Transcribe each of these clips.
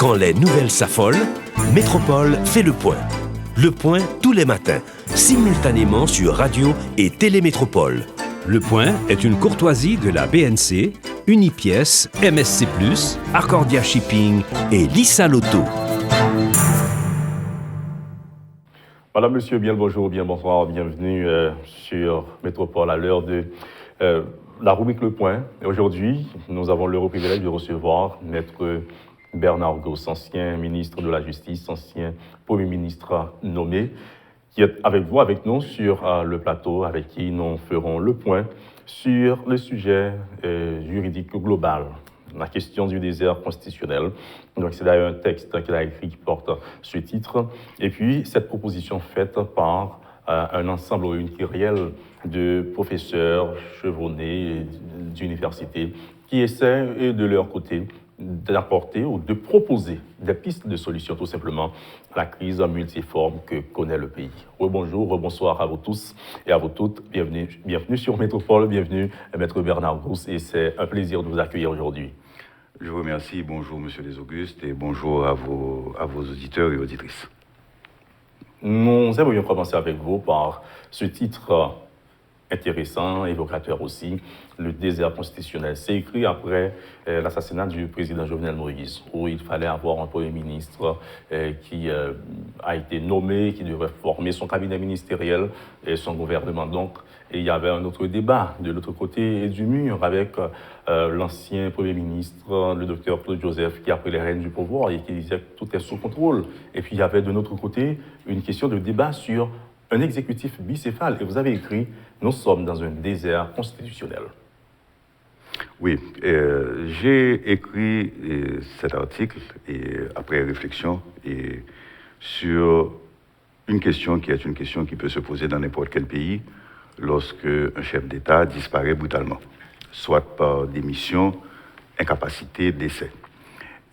Quand les nouvelles s'affolent, Métropole fait le point. Le point tous les matins, simultanément sur Radio et Télémétropole. Le point est une courtoisie de la BNC, Unipièce, MSC+, Arcordia Shipping et Lissa Lotto. Madame, monsieur, bien le bonjour, bien bonsoir, bienvenue sur Métropole à l'heure de la rubrique Le Point. Et aujourd'hui, nous avons le privilège de recevoir Maître Bernard Gross, ancien ministre de la Justice, ancien Premier ministre nommé, qui est avec nous sur le plateau, avec qui nous ferons le point sur le sujet juridique global, la question du désert constitutionnel. Donc, c'est d'ailleurs un texte qu'il a écrit qui porte ce titre. Et puis, cette proposition faite par un ensemble ou une kyrielle de professeurs chevronnés d'universités qui essaient de leur côté d'apporter ou de proposer des pistes de solutions tout simplement à la crise multiforme que connaît le pays. Rebonjour, rebonsoir à vous tous et à vous toutes. Bienvenue sur Métropole, bienvenue Maître Bernard Gross, et c'est un plaisir de vous accueillir aujourd'hui. Je vous remercie. Bonjour Monsieur Les Augustes et bonjour à vos auditeurs et auditrices. Nous aimerions commencer avec vous par ce titre intéressant, évocateur aussi, le désert constitutionnel. C'est écrit après l'assassinat du président Jovenel Moïse, où il fallait avoir un Premier ministre qui a été nommé, qui devrait former son cabinet ministériel et son gouvernement. Donc, et il y avait un autre débat de l'autre côté du mur avec l'ancien Premier ministre, le docteur Claude Joseph, qui a pris les rênes du pouvoir et qui disait que tout est sous contrôle. Et puis il y avait de notre côté une question de débat sur un exécutif bicéphale. Et vous avez écrit « Nous sommes dans un désert constitutionnel ». Oui, j'ai écrit cet article après réflexion sur une question qui est une question qui peut se poser dans n'importe quel pays lorsque un chef d'État disparaît brutalement, soit par démission, incapacité, décès.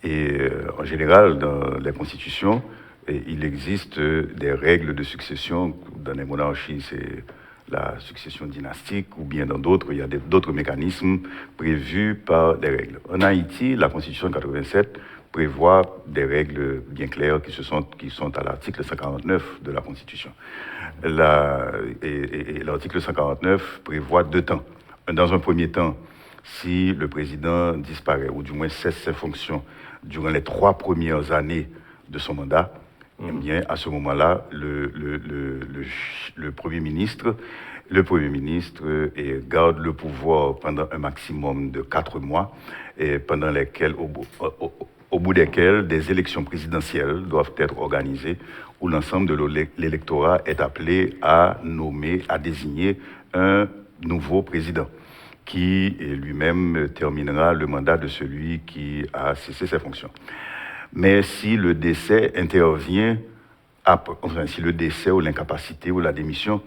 Et en général, dans les constitutions, il existe des règles de succession. Dans les monarchies, c'est la succession dynastique, ou bien dans d'autres, il y a d'autres mécanismes prévus par des règles. En Haïti, la Constitution de 87 prévoit des règles bien claires qui sont à l'article 149 de la Constitution. Et l'article 149 prévoit 2 temps. Dans un premier temps, si le président disparaît, ou du moins cesse ses fonctions durant les 3 premières années de son mandat, eh bien, à ce moment-là, le Premier ministre garde le pouvoir pendant un maximum de 4 mois, et pendant lesquels, au bout desquels, des élections présidentielles doivent être organisées, où l'ensemble de l'électorat est appelé à désigner un nouveau président, qui lui-même terminera le mandat de celui qui a cessé ses fonctions. Mais si le décès intervient, si le décès ou l'incapacité ou la démission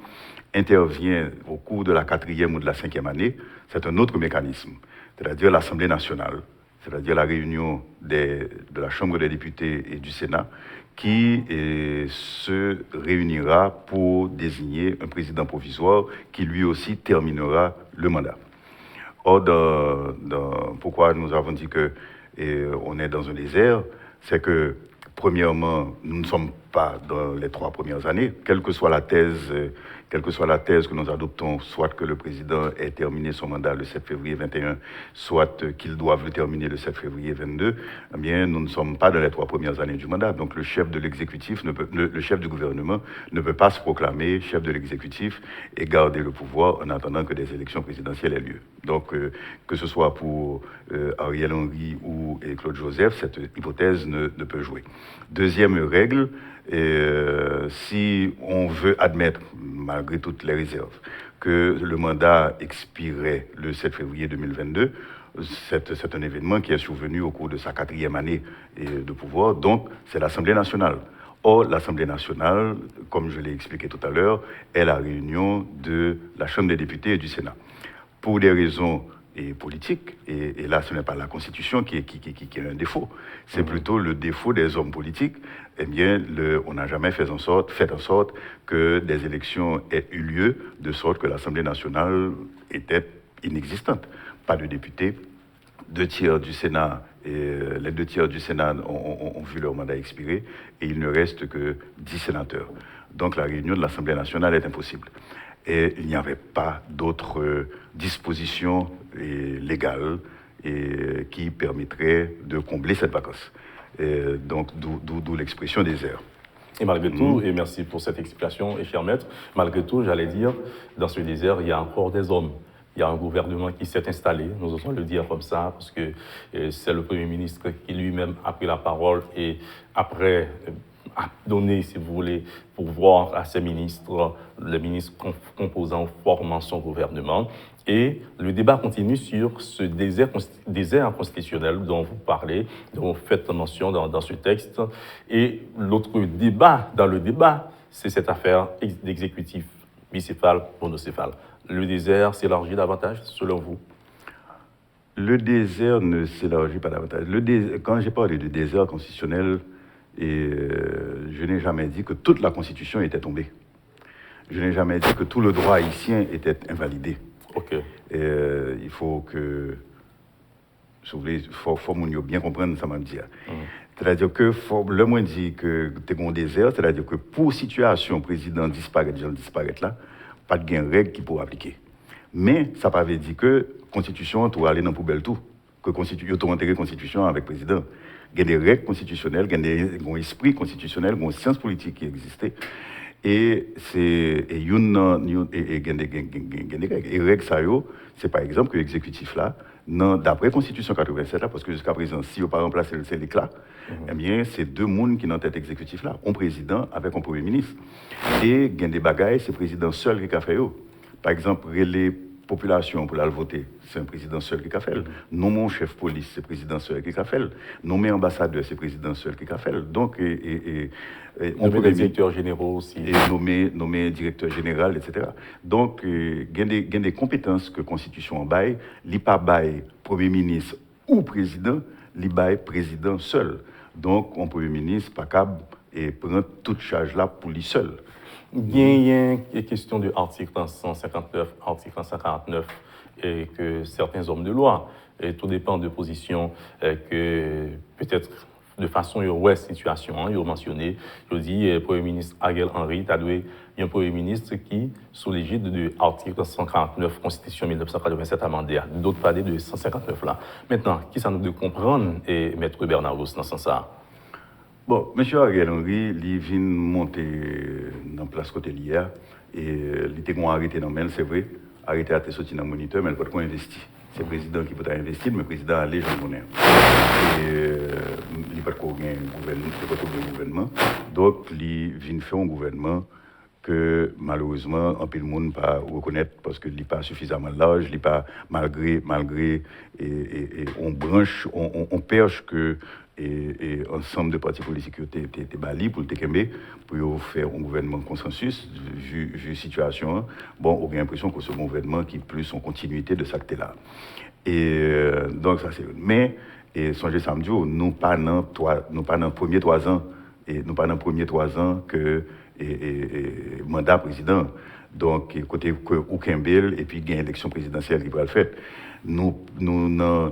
intervient au cours de la 4e ou de la 5e année, c'est un autre mécanisme, c'est-à-dire l'Assemblée nationale, c'est-à-dire la réunion de la Chambre des députés et du Sénat, qui se réunira pour désigner un président provisoire qui lui aussi terminera le mandat. Or, pourquoi nous avons dit qu'on est dans un désert, c'est que, premièrement, nous ne sommes pas dans les 3 premières années, quelle que soit la thèse que nous adoptons, soit que le président ait terminé son mandat le 7 février 21, soit qu'il doive le terminer le 7 février 22, eh bien, nous ne sommes pas dans les 3 premières années du mandat. Donc, le chef de l'exécutif, le chef du gouvernement ne peut pas se proclamer chef de l'exécutif et garder le pouvoir en attendant que des élections présidentielles aient lieu. Donc, que ce soit pour Ariel Henry ou Claude Joseph, cette hypothèse ne peut jouer. Deuxième règle, si on veut admettre, malgré toutes les réserves, que le mandat expirait le 7 février 2022, c'est un événement qui est survenu au cours de sa 4e année de pouvoir, donc c'est l'Assemblée nationale. Or, l'Assemblée nationale, comme je l'ai expliqué tout à l'heure, est la réunion de la Chambre des députés et du Sénat. Pour des raisons politiques, et là ce n'est pas la Constitution qui est un défaut, c'est plutôt le défaut des hommes politiques. Eh bien, on n'a jamais fait en sorte que des élections aient eu lieu, de sorte que l'Assemblée nationale était inexistante. Pas de députés, 2 tiers du Sénat, et les 2 tiers du Sénat ont vu leur mandat expirer, et il ne reste que 10 sénateurs. Donc la réunion de l'Assemblée nationale est impossible. Et il n'y avait pas d'autres dispositions légales qui permettraient de combler cette vacance. Donc d'où l'expression désert. Et malgré tout, et merci pour cette explication, et cher maître, malgré tout, j'allais dire, dans ce désert, il y a encore des hommes. Il y a un gouvernement qui s'est installé, nous osons le dire comme ça, parce que c'est le Premier ministre qui lui-même a pris la parole et après a donné, si vous voulez, pouvoir à ses ministres, les ministres composant, formant son gouvernement. Et le débat continue sur ce désert constitutionnel dont vous parlez, dont vous faites mention dans ce texte. Et l'autre débat, dans le débat, c'est cette affaire d'exécutif bicéphale, monocéphale. Le désert s'élargit davantage, selon vous? Le désert ne s'élargit pas davantage. Quand j'ai parlé de désert constitutionnel, je n'ai jamais dit que toute la Constitution était tombée. Je n'ai jamais dit que tout le droit haïtien était invalidé. Okay. Il faut que, si vous voulez, faut bien comprendre ça m'a dit. C'est-à-dire que le moins dit que tu es un désert, c'est-à-dire que pour situation président disparaître là, pas de gain règle qui pourra appliquer. Mais ça ne veut pas dire que constitution tu aller dans la poubelle tout, que constitution tu enterrer constitution avec président. Il y a des règles constitutionnelles, il y a un esprit constitutionnel, il y a une science politique qui existait. Et c'est des règles ça c'est par exemple que l'exécutif là d'après constitution 87 là parce que jusqu'à présent si on pas remplacer le l'éclat eh bien c'est 2 mondes qui dans tête exécutif là un président avec un premier ministre et gain des bagailles c'est président seul qui a fait par exemple les population pour la voter, c'est un président seul qui a fait. Nommer un chef police, c'est président seul qui a fait. Nommer ambassadeur, c'est président seul qui a fait. Donc, nommer des directeurs généraux aussi. Et nommer directeur général, etc. Donc, il y a des compétences que la Constitution baille, il n'y a pas baille Premier ministre ou président, il baille président seul. Donc, un Premier ministre pas capable et prend toute charge là pour lui seul. Il y a une question de l'article 159, article 149, et que certains hommes de loi, et tout dépend de position que peut-être de façon situation, ils ont mentionné, ils ont dit le Premier ministre Ariel Henry, il y a un Premier ministre qui, sous l'égide de l'article 149, Constitution 1987 amendée, d'autres parler de 159 là. Maintenant, qui ça nous de comprendre, et Maître Bernard Rousse dans ce sens-là? Bon, M. Ariel Henry, il vient monter dans la place côté hier et il était arrêté dans le c'est vrai, arrêté à te sortir dans le moniteur, mais il ne peut pas investir. C'est le président qui peut investir, mais le président a les gens monnaie. Et il ne peut pas un gouvernement. Donc, il vient faire un gouvernement que malheureusement, un peu le monde ne peut pas reconnaître parce qu'il n'est pas suffisamment large, il n'est pas malgré on branche, on perche que et ensemble de partis politiques qui étaient balis pour le TKB, pour faire un gouvernement consensus, vu la situation. Bon, on a l'impression que c'est un gouvernement qui est plus en continuité de ça que là. Et donc, ça c'est. Mais, songez samedi, nous pas dans les premiers 3 ans, et nous pas dans les premiers 3 ans que mandat président. Donc, côté aucun bill, et puis il y a une élection présidentielle qui va le faire. Nous sommes dans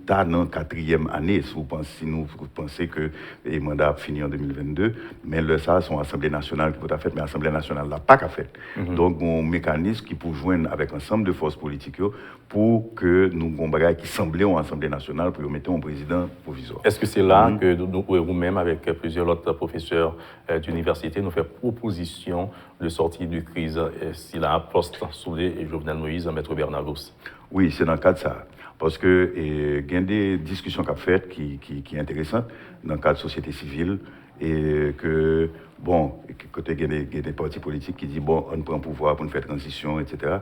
la 4e année, si vous pensez que le mandat a fini en 2022, mais ça, c'est l'Assemblée nationale qui peut faire, mais l'Assemblée nationale n'a pas qu'à faire. Donc, un mécanisme qui peut joindre avec ensemble de forces politiques pour que nous ayons qui semblait en Assemblée nationale pour mettre un président provisoire. Est-ce que c'est là que nous, vous-même, avec plusieurs autres professeurs d'université, nous faisons proposition de sortie de crise si la poste sous les Jovenel Moïse, Maître Bernard Rousse? Oui, c'est dans le cadre de ça. Parce que il y a des discussions qu'on a faites qui sont intéressantes dans le cadre de la société civile et que, bon, côté il y a des partis politiques qui disent, bon, on prend le pouvoir pour nous faire transition, etc.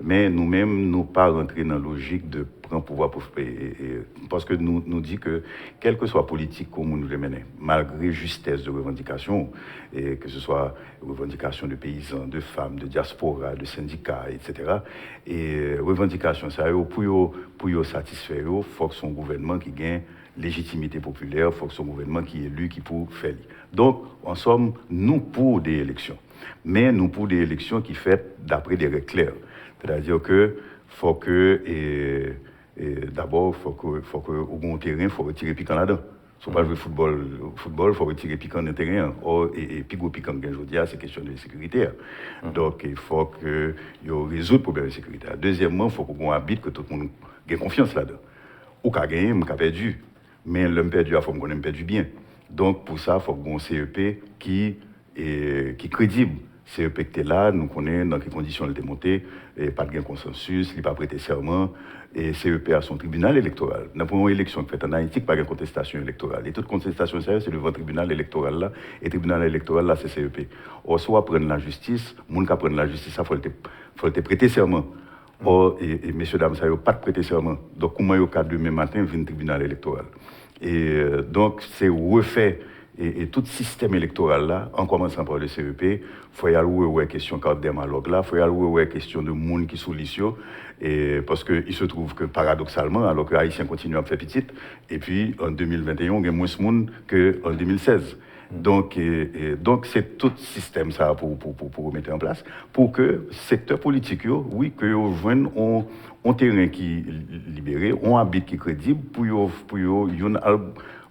Mais nous-mêmes, nous pas rentrer dans la logique de prendre le pouvoir parce que nous dit que, quelle que soit la politique comment nous les menons, malgré justesse de revendications, et que ce soit revendications de paysans, de femmes, de diaspora, de syndicats, etc. Et revendications, ça, pour satisfaire, il faut que son gouvernement qui gagne légitimité populaire, il faut que son gouvernement qui est élu, qui peut faire. Donc, en somme, nous pour des élections. Mais nous pour des élections qui faites d'après des règles claires. C'est-à-dire que faut que d'abord, il faut que au bon terrain, il faut retirer piquant là-dedans. Si on ne veut pas jouer football, il faut retirer piquant dans le terrain. Et puis, piquant aujourd'hui, c'est question de sécurité. Donc, il faut que résoudre le problème de sécurité. Deuxièmement, il faut qu'on habite, que tout le monde ait confiance là-dedans. Ou qu'à gagner, ou qu'à perdu. Mais l'homme perdu, il faut qu'on ait perdu bien. Donc, pour ça, il faut qu'on ait un CEP qui est crédible. CEP qui est là, nous connaissons dans quelles conditions il est monté, pas de consensus, il n'a pas prêté serment. Et CEP a son tribunal électoral. Dans la première élection faite en Haïti, pas de contestation électorale. Et toute contestation sérieuse, c'est devant le tribunal électoral là. Et le tribunal électoral là, c'est CEP. Or, soit prendre la justice, les gens qui prennent la justice, il faut te prêter serment. Or, et messieurs, dames, ça n'a pas de prêter serment. Donc, comment il y a demain matin, vient le tribunal électoral. Et donc, c'est refait. Et tout système électoral là, en commençant par le CEP, il faut y aller question carte démalogue là, il faut y aller question de monde qui sollicite, et parce qu'il se trouve que paradoxalement, alors que les Haïtiens continuent à faire petit, et puis en 2021, il y a moins de monde qu'en 2016. Donc, c'est tout système ça pour mettre en place, pour que le secteur politique, oui, que vous joignent un terrain qui est libéré, un habit qui est crédible,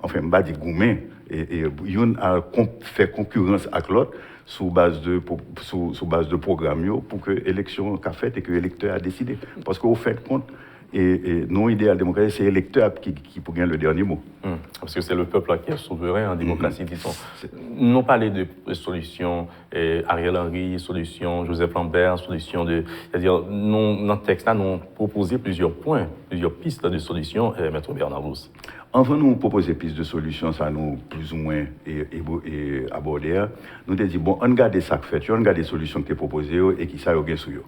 enfin, on va dire gourmet, et yon a fait concurrence avec l'autre sous base de programme pour que l'élection qu'a fait et que l'électeur a décidé. Parce qu'au fait compte, et non idéal démocratique, c'est l'électeur qui peut gagner le dernier mot. Parce que c'est le peuple qui est souverain en démocratie, disons. Nous parlons de solutions, Ariel Henry, solution, Joseph Lambert, solution de... C'est-à-dire, dans le texte, nous avons proposé plusieurs points, plusieurs pistes de solutions, Maître Bernard Rousse. Avant de nous proposer pistes de solutions, ça nous plus ou moins abordé. Nous avons dit, bon, on regarde ça que fait, on regarde les solutions qui sont proposées et qui sont bien sur eux.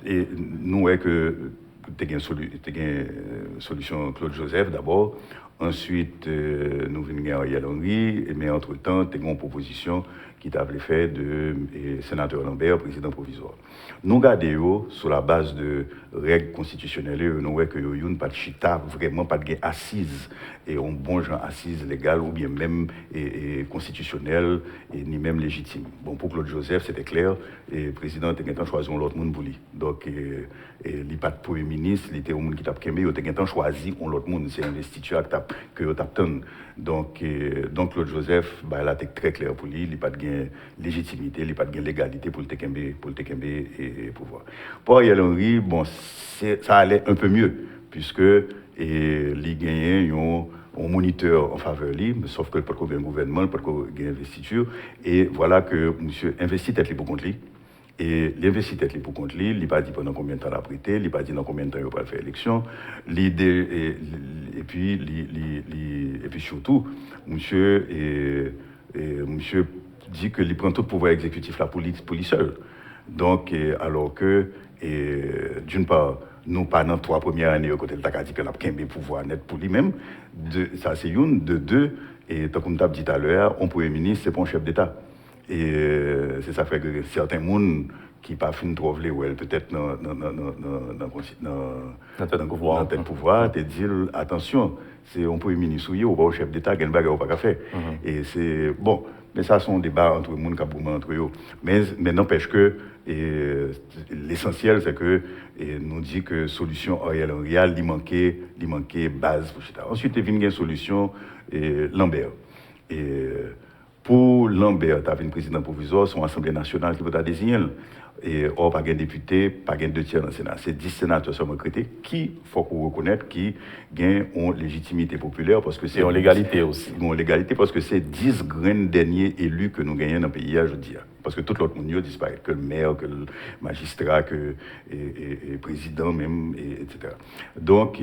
Et nous voyons que tu as une solution Claude Joseph d'abord. Ensuite, nous venons à Ariel Henry, mais entre-temps, tu as une proposition qui t'avait fait de sénateur Lambert, président provisoire. Nous regardons sur la base de règles constitutionnelles, nous voyons que nous n'avons pas de chita, vraiment pas de assise, et un bon genre assise légale ou bien même constitutionnelle, ni même légitime. Bon, pour Claude Joseph, c'était clair, et le président a choisi l'autre monde pour lui. Donc, il n'y a pas de premier ministre, il était un monde qui t'a choisi l'autre monde, c'est l'investiture que tu as. Donc, Claude Joseph, là, c'est très clair pour lui, il n'y a pas de légitimité, il n'y a pas de légalité pour le Tekembe et pouvoir. Pour Ariel Henry, bon, ça allait un peu mieux, puisque il gagnait un moniteur en faveur de lui, sauf que pas de gouvernement, pas de investiture, et voilà que monsieur investit tête pour contre lui. Et l'investi tête pour contre lui, il n'a pas dit pendant combien de temps il a prêté, il n'a pas dit dans combien de temps il va faire l'élection, et puis surtout, monsieur dit qu'il prend tout le pouvoir exécutif là pour lui seul. Donc, alors que, d'une part, nous, pendant 3 premières années, côté de Takati, qu'on a le pouvoir net pour lui-même, ça c'est une, de deux, et comme tu as dit tout à l'heure, un premier ministre, c'est pas un chef d'État. Et c'est ça fait que certains monde qui pas fin trop vle ou elle peut-être dans le pouvoir te dire attention, c'est un premier ministre ou pas un chef d'État qui n'a pas faire. Et c'est bon, mais ça sont des débats entre les monde qui entre eux. Mais n'empêche que l'essentiel c'est que nous dit que solution Ariel Henry il manquait base pour ça. Ensuite il vient une solution Lambert. Pour Lambert, tu as une président provisoire, son Assemblée nationale qui peut désigner. Et or, pas de député, pas de 2 tiers dans le Sénat. C'est 10 sénateurs sont recrutés qui, faut qu'on reconnaisse, qui gagnent en légitimité populaire parce que c'est en légalité aussi. En légalité parce que c'est 10 grands derniers élus que nous gagnons dans le pays, je dis. Parce que tout l'autre monde disparaît, que le maire, que le magistrat, que le président même, etc. Donc,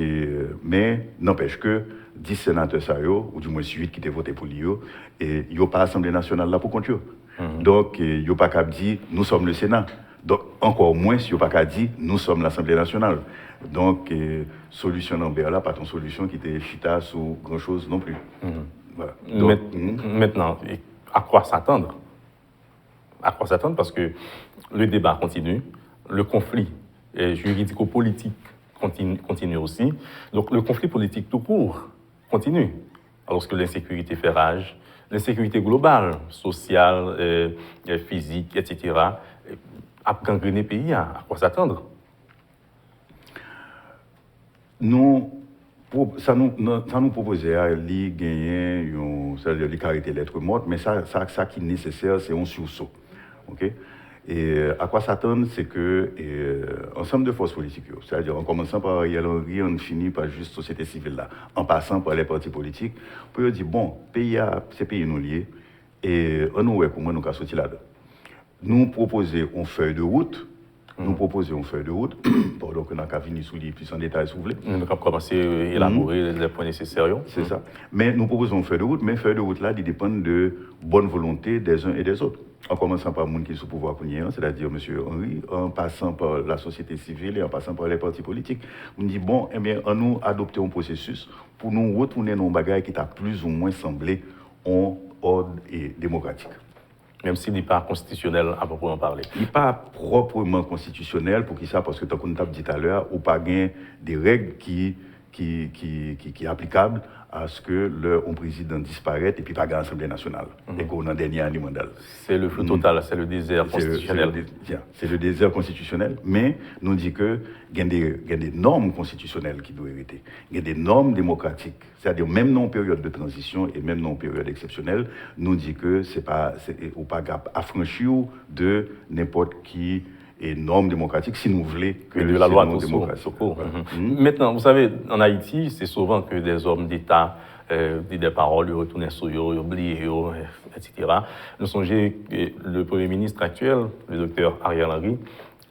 mais n'empêche que 10 sénateurs, ou du moins 8 qui étaient votés pour lui, et il n'y a pas l'Assemblée nationale là pour compter. Donc, il n'y a pas qu'à dire nous sommes le Sénat. Donc, encore moins, il n'y a pas qu'à dire nous sommes l'Assemblée nationale. Donc, solution Lambert là, pas ton solution qui était chita sur grand-chose non plus. Voilà. Donc, maintenant, à quoi s'attendre? À quoi s'attendre? Parce que le débat continue, le conflit juridico-politique continue aussi. Donc, le conflit politique tout court continue. Alors que l'insécurité fait rage, l'insécurité globale, sociale, physique, etc., a gangréné le pays. À quoi s'attendre? Ça nous proposait à gagner, c'est-à-dire les caractères lettres mortes, mais ça qui est nécessaire, c'est un sursaut. Okay? Et à quoi s'attendre, c'est que ensemble de forces politiques, c'est-à-dire en commençant par Ariel Henry, on finit par juste société civile là, en passant par les partis politiques, pour dire bon, c'est pays nous liés, et on nous comment nous avons sorti là-dedans. Nous proposer une feuille de route. Pardon, que nous avons fini sous les plus en détail, si vous voulez. Nous avons commencé à élaborer les points nécessaires. C'est ça. Mais nous proposons une feuille de route, mais feuille de route là, il dépend de bonne volonté des uns et des autres. En commençant par le monde qui est sous pouvoir, c'est-à-dire M. Henry, en passant par la société civile et en passant par les partis politiques. On dit, bon, eh bien, on nous adopter un processus pour nous retourner dans un bagage qui t'a plus ou moins semblé en ordre et démocratique. Même s'il n'est pas constitutionnel à proprement parler. Il n'est pas proprement constitutionnel, pour qui ça, parce que, tant qu'on t'a dit tout à l'heure, ou pas des règles qui est applicable à ce que le président disparaisse et puis pas l'Assemblée nationale. Et qu'on a dernier année mandat. C'est le flou total, c'est le désert constitutionnel. C'est le désert constitutionnel, mais nous dit que il y a des normes constitutionnelles qui doivent hériter. Il y a des normes démocratiques. C'est-à-dire même dans une période de transition et même dans une période exceptionnelle, nous dit que c'est pas affranchir de n'importe qui et normes démocratiques si nous voulons que de la loi démocratique. Maintenant, vous savez, en Haïti, c'est souvent que des hommes d'État disent des paroles, ils retournent sur eux, ils oublient, etc. Nous songez que le Premier ministre actuel, le docteur Ariel Henry,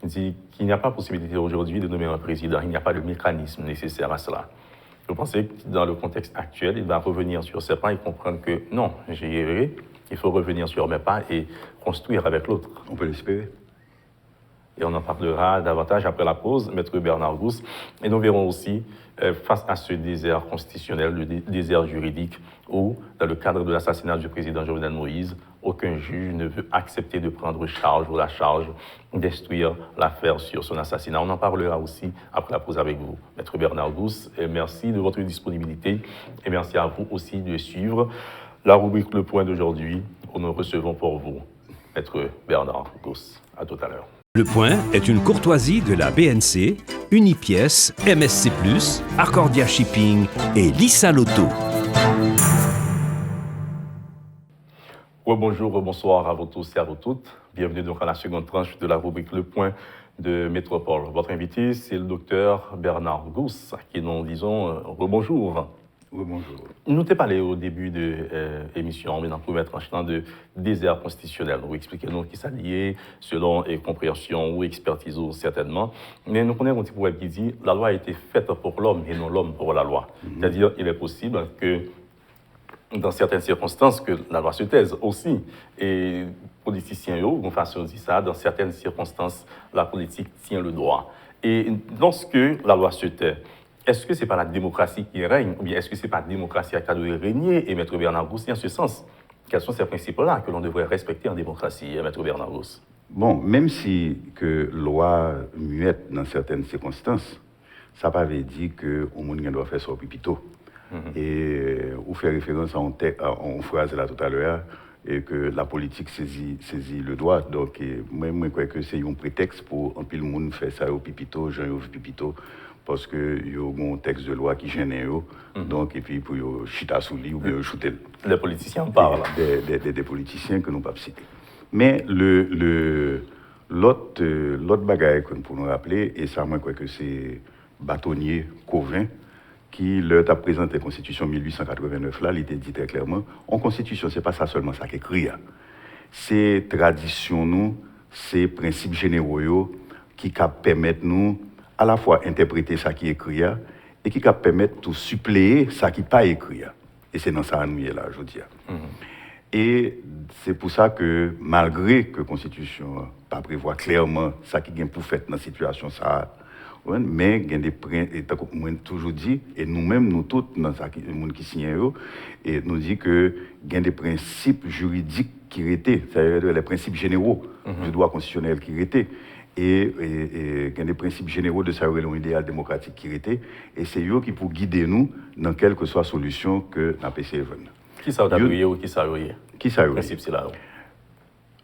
dit qu'il n'y a pas possibilité aujourd'hui de nommer un président, il n'y a pas de mécanisme nécessaire à cela. Je pensais que dans le contexte actuel, il va revenir sur ses pas et comprendre que non, j'ai erré, il faut revenir sur mes pas et construire avec l'autre. On peut l'espérer. Et on en parlera davantage après la pause, Maître Bernard Gousse. Et nous verrons aussi, face à ce désert constitutionnel, le désert juridique, où, dans le cadre de l'assassinat du président Jovenel Moïse, aucun juge ne veut accepter de prendre charge ou la charge d'instruire l'affaire sur son assassinat. On en parlera aussi après la pause avec vous, Maître Bernard Gousse. Et merci de votre disponibilité et merci à vous aussi de suivre la rubrique Le Point d'aujourd'hui, où nous recevons pour vous Maître Bernard Gousse. À tout à l'heure. Le Point est une courtoisie de la BNC, Unipièce, MSC+, Accordia Shipping et Lisa Lotto. Bonjour, bonsoir à vous tous et à vous toutes. Bienvenue donc à la seconde tranche de la rubrique Le Point de Métropole. Votre invité, c'est le docteur Bernard Gousse, à qui nous disons rebonjour. Bonjour. Nous t'ai parlé au début de l'émission, mais dans le premier tranche de désert constitutionnel. Vous expliquez-nous qui s'allie selon compréhension ou expertise certainement. Mais nous connaissons un petit peu qui dit la loi a été faite pour l'homme et non l'homme pour la loi. C'est-à-dire il est possible que dans certaines circonstances que la loi se taise aussi. Et politiciens, une façon dit ça, dans certaines circonstances, la politique tient le droit. Et lorsque la loi se tait, est-ce que ce n'est pas la démocratie qui règne, ou bien est-ce que ce n'est pas la démocratie qui doit régner? Et Maître Bernard Gousse, en ce sens, quels sont ces principes-là que l'on devrait respecter en démocratie, Maître Bernard Gousse? Bon, même si que loi muette dans certaines circonstances, ça ne veut pas dire qu'on doit faire ça au pipito. Et vous faites référence à une phrase là tout à l'heure, et que la politique saisit le droit. Donc, moi, je crois que c'est un prétexte pour un peu le monde faire ça au pipito, Jean-Yves Pipito, parce qu'il y a un texte de loi qui gêne donc, et puis pour chita sous lui ou bien shooter. Les politiciens parlent. Des politiciens que nous ne pouvons pas citer. Mais l'autre bagaille pour nous rappeler, et ça, moi, je crois que c'est Bâtonnier Covin, qui leur a présenté la Constitution 1889, là, il était dit très clairement, en Constitution, ce n'est pas ça seulement ça qui est écrit. C'est tradition, nous, c'est principes généraux qui permettent nous à la fois interpréter ça qui est écrit et qui permettent de suppléer ça qui n'est pas écrit. Et c'est dans ça que nous sommes là, je dis. Et c'est pour ça que, malgré que la Constitution pas prévoit clairement ça qui est pour faire dans la situation, ça, mais il y a des principes, toujours dit, et nous-mêmes, nous tous, dans le monde qui signe, et nous dit que il y a des principes juridiques qui étaient, c'est-à-dire les principes généraux du droit constitutionnel qui étaient, et il y a des principes généraux de sa religion idéale démocratique qui étaient, et c'est eux qui pour guider nous dans quelle que soit la solution que nous avons. Qui ça a ou qui ça a Qui ça a principe, c'est là.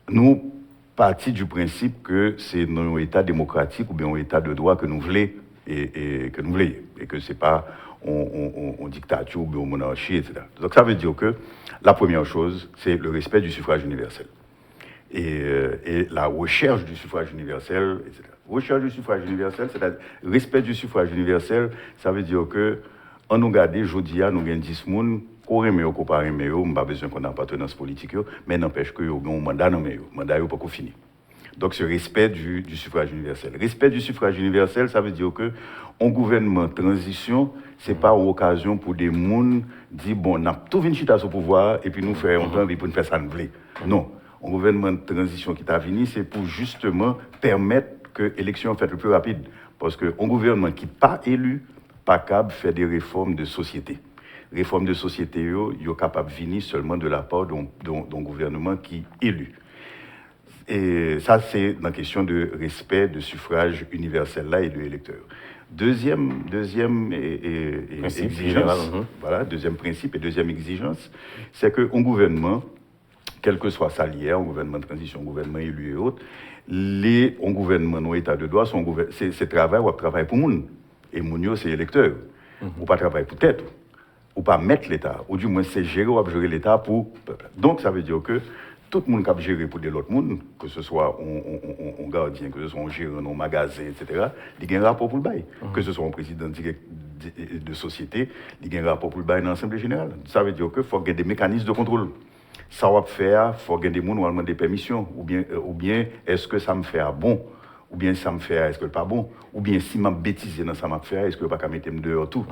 Nous partis du principe que c'est dans un État démocratique ou bien un État de droit que nous voulons et que nous voulons, et que c'est pas on dictature ou une monarchie, etc. Donc ça veut dire que la première chose, c'est le respect du suffrage universel. Et la recherche du suffrage universel, etc. Recherche du suffrage universel, c'est-à-dire respect du suffrage universel, ça veut dire que, en nous regardant, aujourd'hui, nous avons 10 personnes, qu'on remet ou qu'on pas remet, on n'a pas besoin qu'on ait appartenance politique, mais n'empêche que nous avons un mandat, le mandat n'est pas fini. Donc, ce respect du suffrage universel. Respect du suffrage universel, ça veut dire que un gouvernement transition, ce n'est pas une occasion pour des gens dire, bon, on a tout venu chita au pouvoir, et puis nous faire un temps pour nous faire ça nous voulait. Non. Un gouvernement de transition qui est venu, c'est pour justement permettre que l'élection soit le plus rapide. Parce qu'un gouvernement qui n'est pas élu, pas capable de faire des réformes de société. Réformes de société, ils sont capables de venir seulement de la part d'un gouvernement qui est élu. Et ça, c'est la question de respect de suffrage universel là et de l'électeur. Deuxième exigence, voilà, deuxième principe et deuxième exigence, c'est qu'un gouvernement, quel que soit sa lière, un gouvernement de transition, un gouvernement élu et autres, un gouvernement dans l'état de droit, c'est travail ou travail pour le monde. Et mon c'est électeur. Ou pas travailler pour tête, ou pas mettre l'État, ou du moins c'est gérer ou gérer l'État pour le peuple. Donc ça veut dire que tout le monde qui a géré pour de l'autre monde, que ce soit un gardien, que ce soit un gérant, un magasin, etc., il y a un rapport pour le bail. Que ce soit un président de société, il y a un rapport pour le bail dans l'Assemblée générale. Ça veut dire qu'il faut qu'il y ait des mécanismes de contrôle. Ça va faire, il faut qu'il y ait des gens qui ont des permissions, ou bien est-ce que ça me fait bon, ou bien ça me fait, est-ce que c'est pas bon, ou bien si m'a bêtisé dans ça m'a fait, est-ce que je ne vais pas mettre dehors tout.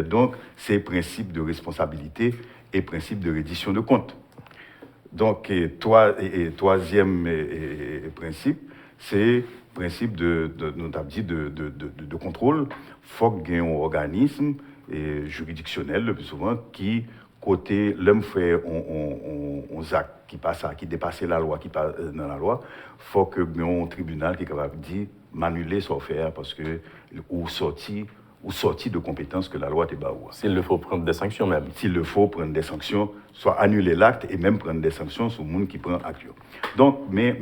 Donc, c'est principe de responsabilité et principe de reddition de compte. Donc, troisième principe, c'est principe de contrôle. Il faut qu'il y ait un organisme juridictionnel, le plus souvent, qui, côté l'homme fait un acte qui dépasse la loi, qui passe dans la loi, il faut qu'il y ait un tribunal qui est capable de dire, m'annuler sans faire, parce que, ou sorti de compétences que la loi te bat. S'il le faut prendre des sanctions même. S'il le faut prendre des sanctions, soit annuler l'acte et même prendre des sanctions sur le monde qui prend acte. Donc, mais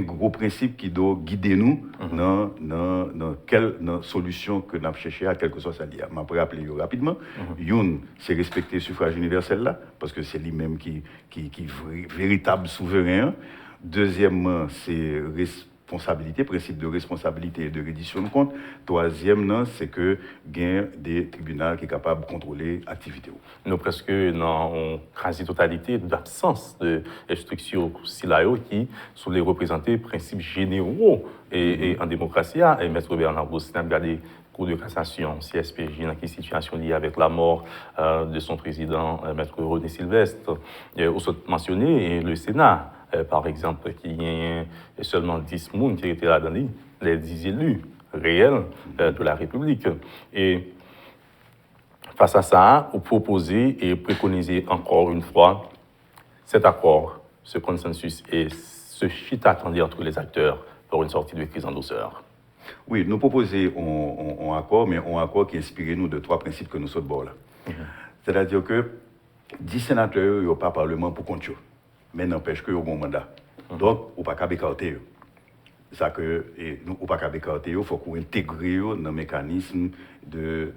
gros principe qui doit guider nous dans quelle solution que nous avons cherché à quel que soit ça lié. Je vais rappeler rapidement. Une, c'est respecter le suffrage universel là, parce que c'est lui-même qui est véritable souverain. Deuxièmement, c'est responsabilité, principe de responsabilité et de reddition de compte. Troisième, c'est que il y a des tribunaux qui sont capables de contrôler l'activité. Nous presque dans une quasi-totalité d'absence de structures qui sont les représenter principes généraux et en démocratie. Et M. Bernard Bossin a regardé Cour de cassation, CSPJ, dans quelle situation liée avec la mort de son président, M. René Sylvestre. Aussi mentionné le Sénat. Par exemple, qu'il y ait seulement 10 personnes qui étaient là-dedans, les 10 élus réels de la République. Et face à ça, vous proposez et préconisez encore une fois cet accord, ce consensus et ce chita attendu entre les acteurs pour une sortie de crise en douceur. Oui, nous proposons un accord, mais un accord qui inspire nous de 3 principes que nous sommes de bord là. C'est-à-dire que 10 sénateurs n'ont pas parlement pour compte. Mais n'empêche que vous avez un mandat. Donc, vous ne pouvez pas écarter. Ça que nous ne pouvons pas écarter, il faut qu'on intègre dans le mécanisme de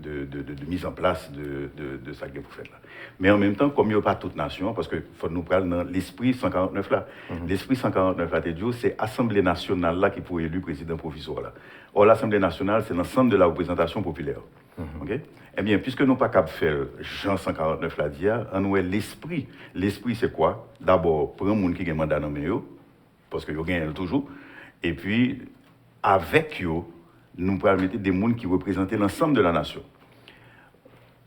mise en place de ça que vous faites là. Mais en même temps, comme il n'y a pas toute nation, parce qu'il faut nous prendre dans l'esprit 149 là. L'esprit 149 là, c'est l'Assemblée nationale là qui peut élu président provisoire là. Or, l'Assemblée nationale, c'est l'ensemble de la représentation populaire. Okay? Eh bien, puisque nous ne pouvons pas faire Jean 149 là, on a l'esprit. L'esprit, c'est quoi? D'abord, prendre un monde qui a un mandat dans le parce que vous gagnez toujours. Et puis, avec eux, nous pouvons mettre des gens qui représentent l'ensemble de la nation.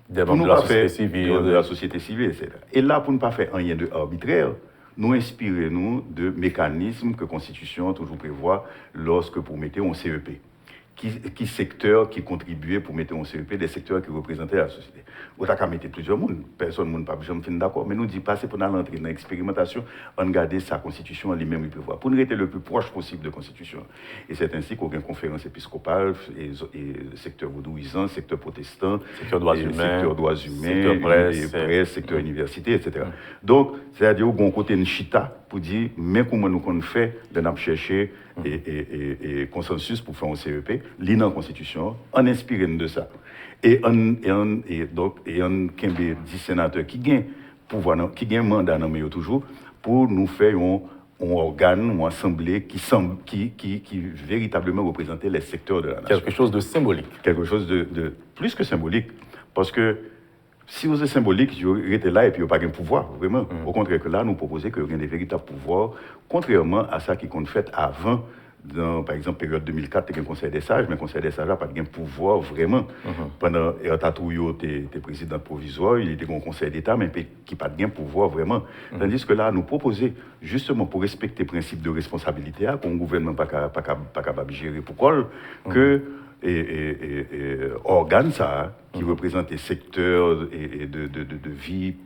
Des membres de la société civile. De la société civile, etc. Et là, pour ne pas faire rien de arbitraire, nous inspirons de mécanismes que la Constitution toujours prévoit lorsque pour mettre un CEP. Qui secteurs qui contribuaient pour mettre en CEP des secteurs qui représentaient la société. Vous avez mettre plusieurs monde, personne ne peut pas jamais d'accord, mais nous dit passer pour l'entrée dans l'expérimentation, on garde sa constitution lui-même il prévoit pour nous être le plus proche possible de la constitution. Et c'est ainsi qu'on a une conférence épiscopale et secteur vaudouisant, secteur protestant, secteur droits humains, secteur presse, secteur université, etc. Donc, c'est-à-dire qu'on côté une chita pour dire mais comment nous qu'on fait de nous chercher et consensus pour faire un CEP, l'INA Constitution, en inspirant de ça. Et donc, Kembe 10 sénateurs qui gagnent pouvoir, qui gagnent mandat dans le toujours, pour nous faire un organe, une assemblée qui véritablement représente les secteurs de la nation. Quelque chose de symbolique. Quelque chose de plus que symbolique. Parce que si vous êtes symbolique, vous êtes là et puis vous n'avez pas de pouvoir, vraiment. Au contraire que là, nous proposons que vous ayez des véritables pouvoirs, contrairement à ça qui compte fait avant, dans, par exemple, période 2004, il y a un conseil des sages, mais le conseil des sages n'a pas de pouvoir vraiment. Pendant Ertatouyo, tu es président provisoire, il était un conseil d'État, mais qui n'a pas de pouvoir vraiment. Tandis que là, nous proposons, justement, pour respecter le principe de responsabilité, qu'on gouvernement pas capable de gérer, pourquoi que organe ça, qui représente les secteurs de vie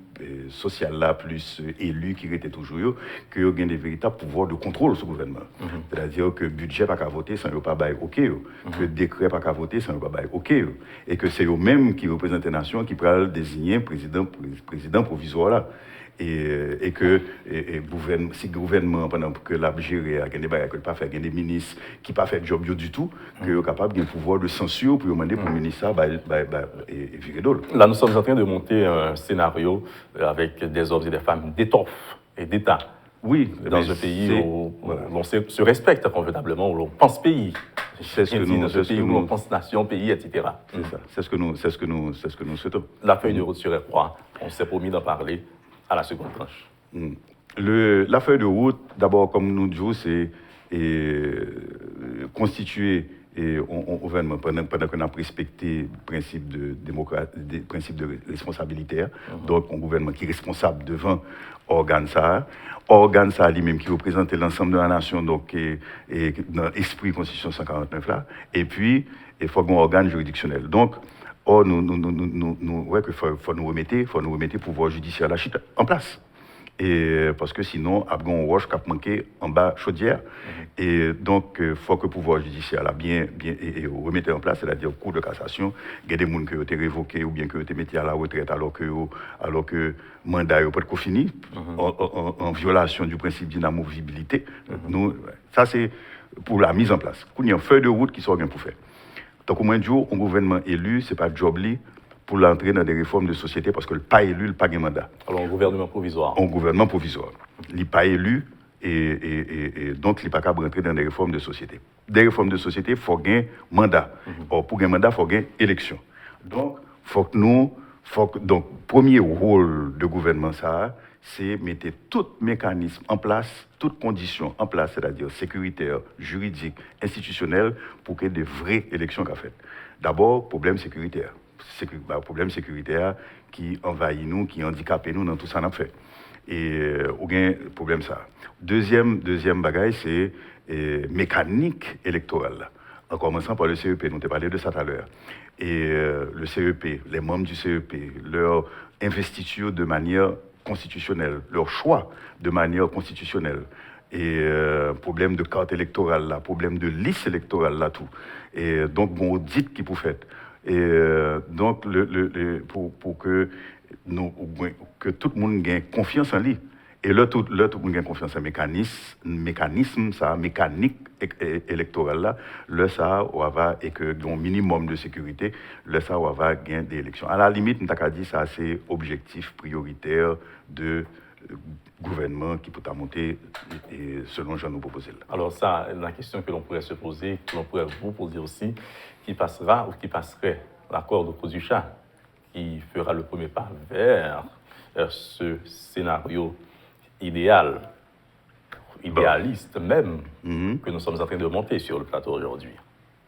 sociale là, plus élus qui étaient toujours, que y a des véritables pouvoirs de contrôle sur le gouvernement. C'est-à-dire que le budget pas qu'à voter sans pas bail OK, que le décret pas qu'à voter sans pas bail OK, et que c'est eux-mêmes qui représentent la nation qui pourraient désigner président provisoire là. Et que si le gouvernement, pendant que l'a géré, il y a des débat, pas fait, il y a des ministres qui n'ont pas fait de job du tout, qui sont capables de pouvoir de censure pour demander pour le ministre et virer d'autres. Là, nous sommes en train de monter un scénario avec des hommes et des femmes d'étoffe et d'État. Oui, dans un pays où l'on se respecte convenablement, où l'on pense pays. C'est ce que nous, on pense nation, pays, etc. C'est ça. C'est ce que nous souhaitons. La feuille de route serait quoi? On s'est promis d'en parler à la seconde tranche. La feuille de route, d'abord, comme nous disons, c'est constituer un gouvernement pendant qu'on a respecté le principe de responsabilité. Donc, un gouvernement qui est responsable devant organe ça lui-même qui représente l'ensemble de la nation, donc dans l'esprit Constitution 149 là. Et puis, il faut un organe juridictionnel. Donc, qu'il faut nous remettre le pouvoir judiciaire en place. Et parce que sinon, après on roche qui manqué en bas chaudière. Et donc, il faut que le pouvoir judiciaire là bien remettre en place, c'est-à-dire cour de cassation, il y a des gens qui ont été révoqués ou bien qui ont été mis à la retraite alors que le mandat n'est pas fini, en violation du principe d'inamovibilité. Ça, c'est pour la mise en place. Il y a une feuille de route qui sort bien pour faire. Donc, au moins, un gouvernement élu, ce n'est pas job pour l'entrer dans des réformes de société parce que le pas élu, le pas de mandat. Alors, un gouvernement provisoire. Un gouvernement provisoire. Il n'est pas élu et donc il n'est pas capable de rentrer dans des réformes de société. Des réformes de société, il faut gagner mandat. Or, pour gagner mandat, il faut gagner élection. Donc, donc, premier rôle de gouvernement, ça, c'est mettre tout mécanisme en place, toutes conditions en place, c'est-à-dire sécuritaire, juridique, institutionnel, pour qu'il y ait des vraies élections qu'a faites. D'abord, problème sécuritaire. Problème sécuritaire qui envahit nous, qui handicape nous dans tout ça qu'on a fait. Et aucun problème ça. Deuxième bagage, c'est mécanique électorale. En commençant par le CEP, nous avons parlé de ça tout à l'heure. Et le CEP, les membres du CEP, leur investiture de manière constitutionnelle, leur choix de manière constitutionnelle. Et problème de carte électorale là, problème de liste électorale là, tout. Et donc, on dit qui pour faire. Et donc, pour que tout le monde gagne confiance en lui. Et là, tout le monde gagne confiance en mécanisme, ça, mécanique électorale là, là, ça, on va, et que un minimum de sécurité, là, ça, on va gagner des élections. À la limite, on t'a dit ça, c'est objectif prioritaire de gouvernement qui peut monter selon Jean nous proposer là. Alors ça, la question que l'on pourrait se poser, que l'on pourrait vous poser aussi, qui passera ou qui passerait l'accord de Kozucha, qui fera le premier pas vers ce scénario idéaliste même, que nous sommes en train de monter sur le plateau aujourd'hui.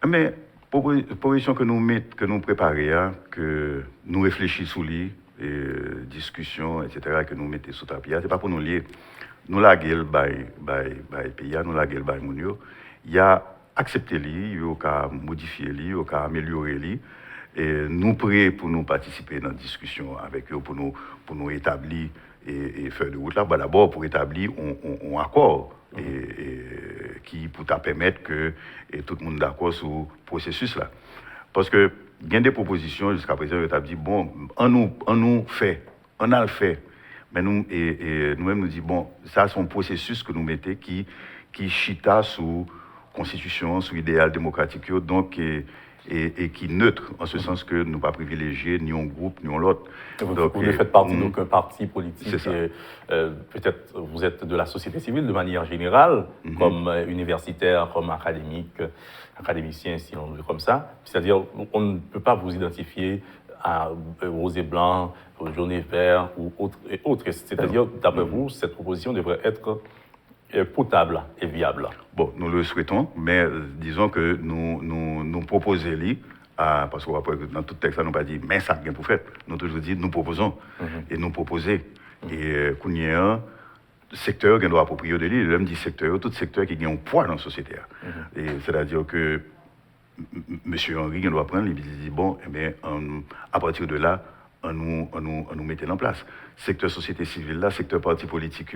Mais proposition que nous préparons, hein, que nous réfléchissons sous lui, discussions, etc., que nous mettons sous tapis, c'est pas pour nous lier. Nous la gueule by pays, nous la gueule by Mounio. Il y a accepter lui, il y a modifier lui, il y a améliorer lui. Et nous prêts pour nous participer dans la discussion avec eux, pour nous établir et faire de route là. D'abord pour établir un accord qui pour permettre que tout le monde d'accord sur le processus là. Parce que il y a des propositions jusqu'à présent, on a dit bon, on a le fait, mais nous-mêmes nous dit bon, ça c'est un processus que nous mettons qui chita sous constitution, sur l'idéal démocratique, donc, et qui est neutre, en ce sens que nous ne pas privilégier ni un groupe, ni l'autre. Vous ne faites partie d'aucun parti politique. C'est ça. Peut-être vous êtes de la société civile de manière générale, comme universitaire, comme académique, académicien, si on veut comme ça. C'est-à-dire, on ne peut pas vous identifier à Rosé Blanc, Jaunet Vert ou autres. C'est-à-dire, d'après vous, cette proposition devrait être potable et viable. Bon, nous le souhaitons, mais disons que nous proposons parce que dans tout texte, nous n'avons pas dit, mais ça, bien pour faire. Nous avons toujours dit, nous proposons, et nous proposer. Et qu'on y ait un secteur qui doit approprier de l'île, l'homme dit secteur, tout secteur qui a un poids dans la société. Et c'est-à-dire que M. Henry doit prendre, il dit, bon, eh bien, à partir de là, on nous mettait en place. Secteur société civile là, secteur parti politique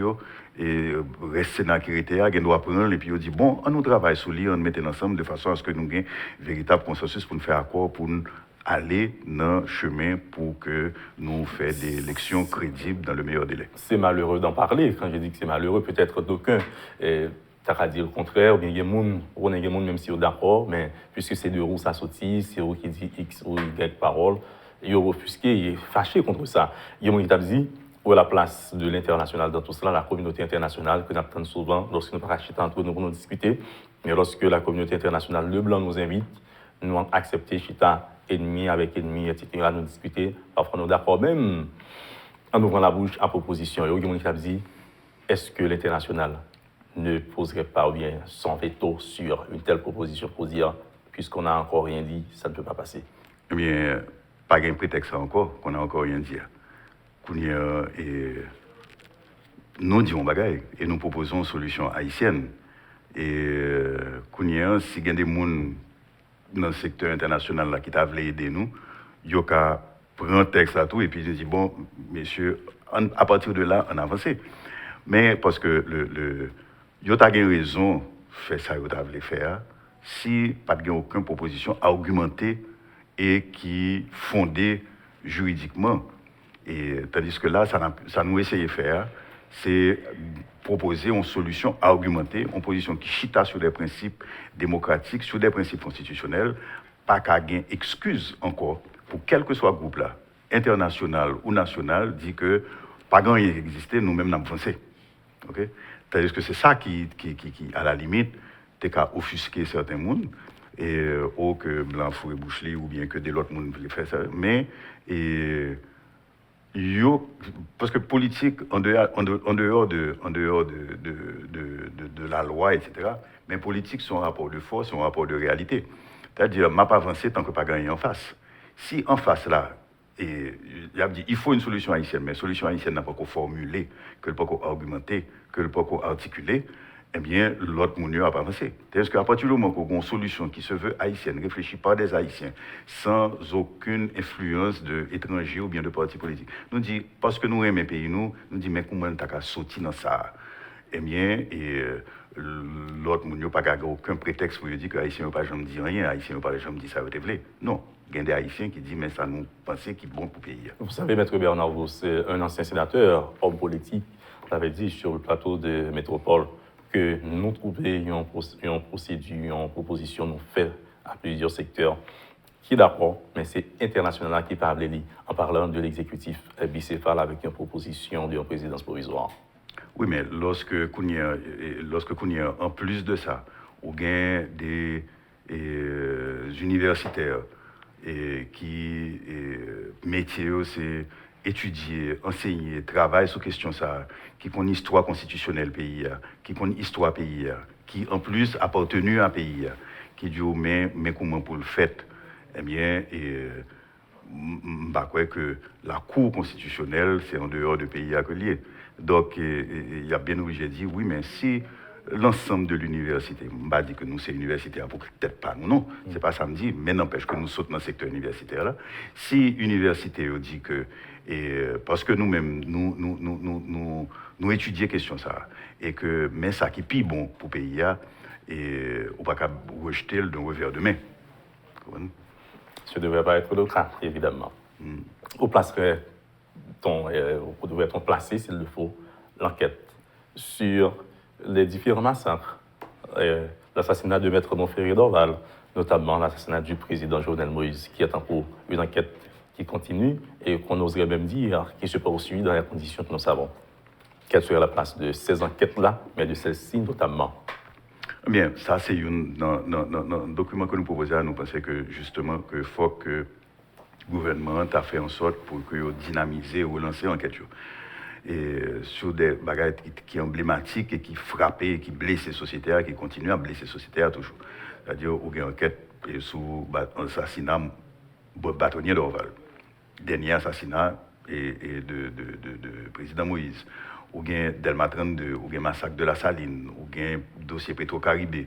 et reste Sénat qui était là, on doit prendre et puis on dit bon, on nous travaille sur lui, on nous mettait ensemble de façon à ce que nous ayons un véritable consensus pour nous faire accord, pour nous aller dans le chemin pour que nous fassions des élections crédibles dans le meilleur délai. C'est malheureux d'en parler. Quand je dis que c'est malheureux, peut-être d'aucuns t'as qu'à dire le contraire, ou bien il y a des gens, même si ils sont d'accord, mais puisque c'est deux roues, ça sautille, c'est eux qui dit X ou Y parole, ils ont offusqué, ils sont fâchés contre ça. Il y a des gens qui dit où est la place de l'international dans tout cela, la communauté internationale, que nous attendons souvent lorsque nous ne parlons pas entre nous pour nous discuter, mais lorsque la communauté internationale, le blanc nous invite, nous accepter chita ennemi avec ennemi, etc., nous discuter, parfois nous d'accord, même en ouvrant la bouche à proposition. Il y a des gens qui dit est-ce que l'international ne poserait pas ou bien son veto sur une telle proposition pour dire, puisqu'on n'a encore rien dit, ça ne peut pas passer? Eh bien, pas de prétexte encore, qu'on n'a encore rien dit. Nous disons bagaille et nous proposons une solution haïtienne. Et si il y a des gens dans le secteur international là, qui t'a voulu aider nous, il y a prendre un texte à tout et puis nous dit bon, messieurs, à partir de là, on avance. Mais parce que il y a une raison de faire ça, il y a faire, si pas de aucune proposition argumentée et qui fondée juridiquement. Et tandis que là, ça nous essaye de faire, c'est proposer une solution argumentée, une position qui chita sur des principes démocratiques, sur des principes constitutionnels, pas qu'à gain excuse encore pour quel que soit le groupe là, international ou national, dit que pas grand il existait, nous-mêmes nous avons avancé. Okay? C'est-à-dire que c'est ça qui, à la limite, t'es qu'à offusquer certains mondes, et ou que Blanc Fouré Bouchely ou bien que des autres mondes voulaient faire ça, mais parce que politique, en dehors de la loi, etc., mais politique, c'est un rapport de force, c'est un rapport de réalité. C'est-à-dire, m'a pas avancé tant que pas gagné en face. Si en face là, et il a dit, il faut une solution haïtienne, mais solution haïtienne n'a pas qu'à formuler, que le pas qu'à argumenter, que le pas qu'à articuler, eh bien, l'autre monde n'a pas avancé. C'est-à-dire qu'à partir du moment qu'on a une solution qui se veut haïtienne, réfléchie par des Haïtiens, sans aucune influence d'étrangers ou bien de partis politiques, nous dit, parce que nous aimons les pays, nous dit, mais comment t'as qu'à sortir dans ça? Eh bien, l'autre monde n'a pas aucun prétexte pour dire que les Haïtiens n'ont pas jamais dit rien, les Haïtiens n'ont pas jamais dit ça, non. Il y a des Haïtiens qui disent, mais ça nous pensait qu'il est bon pour le pays. Vous savez, Maître Bernard, vous, c'est un ancien sénateur, homme politique, vous avez dit sur le plateau de Métropole que nous trouvions une procédure, une proposition nous fait à plusieurs secteurs qui est d'accord, mais c'est international qui parle en parlant de l'exécutif bicéphale avec une proposition d'une présidence provisoire. Oui, mais lorsque en plus de ça, on gagne des universitaires qui métier c'est étudier, enseigner, travailler sur question ça, qui connaît l'histoire constitutionnelle pays, qui connaît l'histoire pays, qui en plus appartenu à un pays, qui dit mais comment pour le fait, eh bien crois que la Cour constitutionnelle c'est en dehors du pays à lié. Donc il y a bien obligé de dire oui, mais si l'ensemble de l'université, je ne pas dire que nous c'est universitaire, peut-être pas nous, non, c'est pas ça me dit, mais n'empêche que nous sautons dans le secteur universitaire là. Si l'université dit que parce que nous-mêmes nous étudions question ça et que mais ça qui est plus bon pour le pays et on pas rejeter le d'un revers de main. Ce ne devrait pas être le cas, évidemment. Vous placerez vous devrez placer, s'il le faut, l'enquête sur les différents massacres l'assassinat de Maître Montferré Dorval, notamment l'assassinat du président Jovenel Moïse, qui est en cours, une enquête qui continue et qu'on oserait même dire qui se poursuit dans les conditions que nous savons. Quelle serait la place de ces enquêtes-là, mais de celles-ci notamment? Bien, ça c'est dans le document que nous proposons, nous pensons que justement qu'il faut que le gouvernement a fait en sorte pour que dynamiser ou relancer l'enquête. Et sur des bagages qui sont emblématiques et qui frappent et qui blessent les sociétés, qui continuent à blesser les sociétés toujours. C'est-à-dire, il y a une enquête sur l'assassinat de bâtonnier d'Orval. Dernier assassinat de président Moïse. Ou bien Delma 32, ou bien massacre de la Saline, ou bien dossier Petro-Caribé.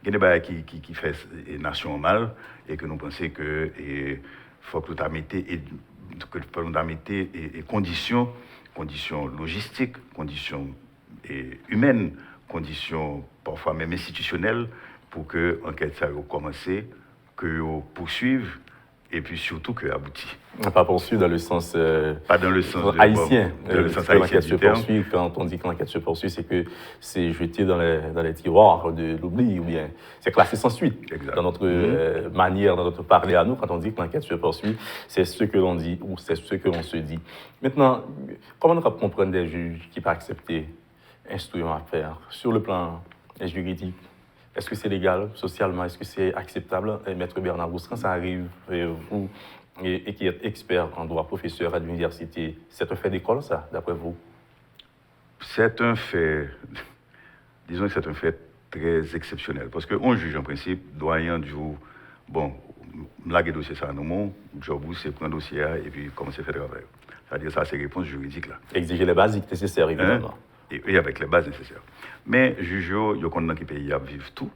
Il y a des bagages qui font nation mal et que nous pensons que faut que nous mettions conditions logistiques, conditions humaines, conditions parfois même institutionnelles pour que l'enquête soit commencée, que poursuive et puis surtout que aboutit. Pas poursuivre dans le sens, pas dans le sens haïtien. Dans le sens l'enquête haïtien se poursuit, quand on dit que l'enquête se poursuit, c'est que c'est jeté dans les tiroirs de l'oubli, ou bien c'est classé sans suite. Exact. Dans notre manière, dans notre parler à nous, quand on dit que l'enquête se poursuit, c'est ce que l'on dit ou c'est ce que l'on se dit. Maintenant, comment on peut comprendre des juges qui n'ont pas accepté instruire à faire sur le plan juridique? Est-ce que c'est légal, socialement, est-ce que c'est acceptable? Maître Bernard Rousse, quand ça arrive, vous, et qui êtes expert en droit, professeur à l'université, c'est un fait d'école, ça, d'après vous? C'est un fait, disons que c'est un fait très exceptionnel. Parce qu'on juge en principe, doyen du jour, bon, blague dossier ça, non, job, c'est prendre un dossier et puis commencer à faire le travail. C'est-à-dire ça, c'est réponse juridique là. Exiger les basiques nécessaires, évidemment. Et avec les bases nécessaires. Mais juge, il y a dans qui pays à vivre tout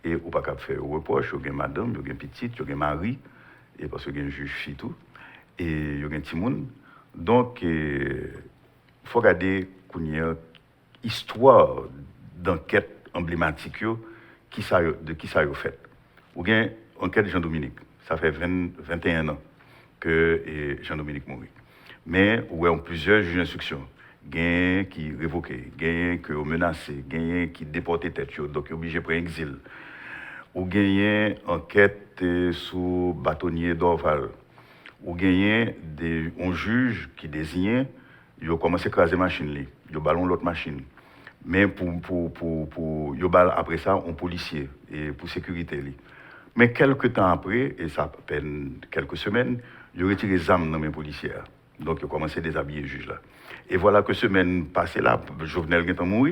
et ou pas capable faire reproche, il y a madame, il y a petite, il y a mari et parce qu'il y a un juge fille tout et il y a un petit monde. Donc faut regarder qu'il y a histoire d'enquête emblématique de qui ça a fait. Ou bien enquête Jean-Dominique, ça fait 21 ans que Jean-Dominique mourit. Mais où ont plusieurs juges d'instruction. Gain qui révoqué, gain qui menacé, gain qui déporté tête, donc obligé de prendre exil. Ou gagné enquête sur bâtonnier d'Orval. Ou gagné un juge qui désignait, il a commencé à écraser la machine, il a ballon l'autre machine. Mais après ça, un policier et pour sécurité. Mais quelques temps après, et ça peine quelques semaines, il a retiré les armes dans mes policiers. Donc il a commencé à déshabiller le juge là. Et voilà que semaine passée là, Jovenel est mort,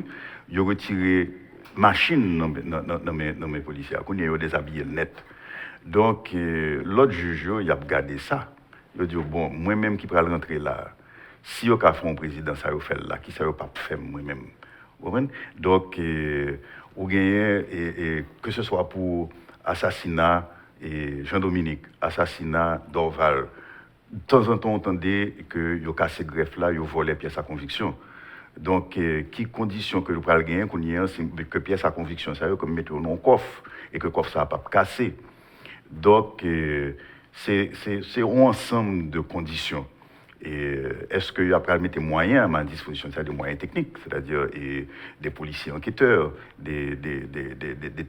il a retiré machine dans mes policiers. Il a déshabillé net. Donc l'autre juge, il a regardé ça. Il a dit bon, moi-même qui peux rentrer là, si on a fait un président, ça a fait là, qui ça a pas fait moi-même. Donc ou gagné que ce soit pour assassinat et Jean-Dominique, assassinat d'Orval. De temps en temps, on entendait que yo cassé greffe là, yo volé pièce à conviction. Donc, qui condition que le pral gagner qu'on y a, c'est que pièce à conviction, ça veut comme mettre dans un coffre et que le coffre ça va pas casser. Donc, c'est un ensemble de conditions. Et est-ce qu'il y a pas mettre des moyens à ma disposition, c'est-à-dire des moyens techniques, c'est-à-dire des policiers enquêteurs, des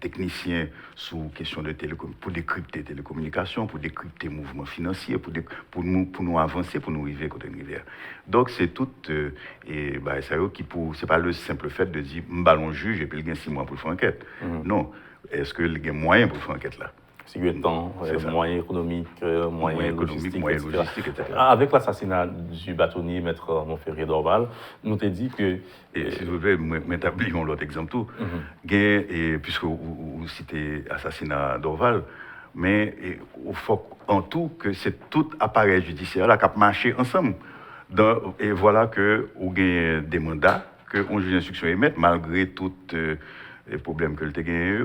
techniciens sous question de pour décrypter télécommunications, pour décrypter mouvements financiers, pour nous avancer, pour nous arriver côté rivière. Donc c'est tout c'est pas le simple fait de dire ballon juge et puis il y a 6 mois pour faire enquête. Non, est-ce qu'il y a moyen pour faire enquête là? Si il y a temps, moyens économiques, moyens logistiques, etc. Avec l'assassinat du bâtonnier Maître Montferré Dorval, nous avons dit que... Et s'il vous plaît, m'établissons l'autre exemple tout. Puisque vous citez l'assassinat d'Orval, mais il faut en tout que c'est tout appareil judiciaire là qui a marché ensemble. Et voilà que vous avez des mandats que on juge d'instruction émettre malgré tous les problèmes que le gagné.